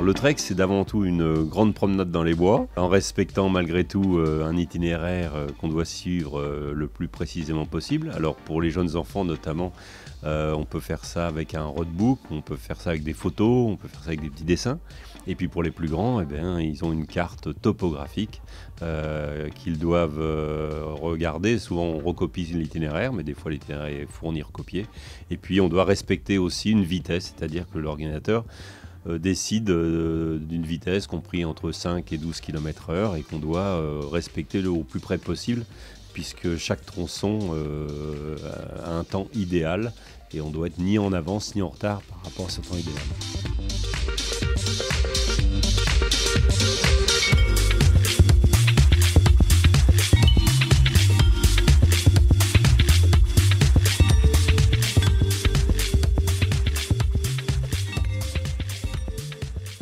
Alors le trek, c'est d'avant tout une grande promenade dans les bois, en respectant malgré tout un itinéraire qu'on doit suivre le plus précisément possible. Alors pour les jeunes enfants notamment, on peut faire ça avec un roadbook, on peut faire ça avec des photos, on peut faire ça avec des petits dessins. Et puis pour les plus grands, eh bien, ils ont une carte topographique qu'ils doivent regarder. Souvent on recopie l'itinéraire, mais des fois l'itinéraire est fourni, recopié. Et puis on doit respecter aussi une vitesse, c'est-à-dire que l'ordinateur décide d'une vitesse compris entre 5 et 12 km/h et qu'on doit respecter au plus près possible, puisque chaque tronçon a un temps idéal et on doit être ni en avance ni en retard par rapport à ce temps idéal.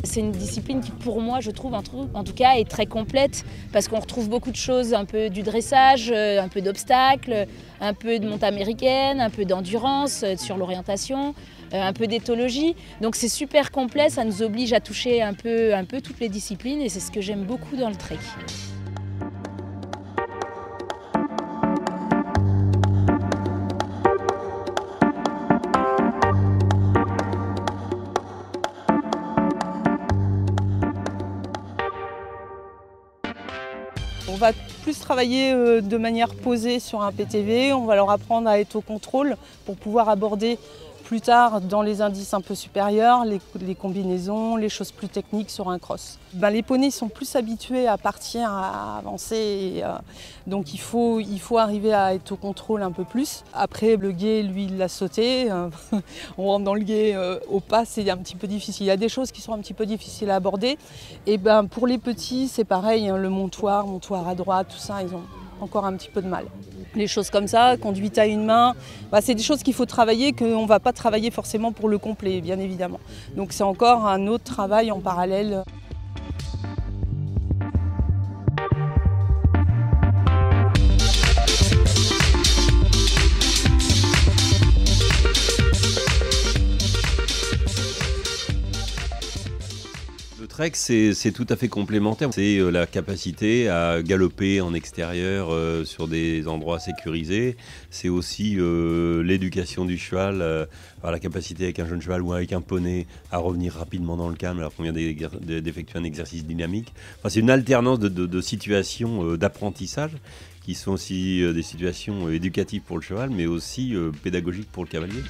C'est une discipline qui, pour moi, je trouve, en tout cas, est très complète parce qu'on retrouve beaucoup de choses, un peu du dressage, un peu d'obstacles, un peu de montée américaine, un peu d'endurance sur l'orientation, un peu d'éthologie. Donc c'est super complet, ça nous oblige à toucher un peu toutes les disciplines et c'est ce que j'aime beaucoup dans le trek. On va plus travailler de manière posée sur un PTV, on va leur apprendre à être au contrôle pour pouvoir aborder plus tard dans les indices un peu supérieurs, les combinaisons, les choses plus techniques sur un cross. Les poneys sont plus habitués à partir, à avancer, donc il faut arriver à être au contrôle un peu plus. Après le gué, lui, il l'a sauté, on rentre dans le gué au pas, c'est un petit peu difficile. Il y a des choses qui sont un petit peu difficiles à aborder. Et pour les petits, c'est pareil, le montoir à droite, tout ça, ils ont encore un petit peu de mal. Les choses comme ça, conduite à une main, c'est des choses qu'il faut travailler, qu'on ne va pas travailler forcément pour le complet, bien évidemment. Donc c'est encore un autre travail en parallèle. Le trek, c'est tout à fait complémentaire. C'est la capacité à galoper en extérieur sur des endroits sécurisés. C'est aussi l'éducation du cheval, la capacité avec un jeune cheval ou avec un poney à revenir rapidement dans le calme alors qu'on vient d'effectuer un exercice dynamique. C'est une alternance de situations d'apprentissage qui sont aussi des situations éducatives pour le cheval, mais aussi pédagogiques pour le cavalier.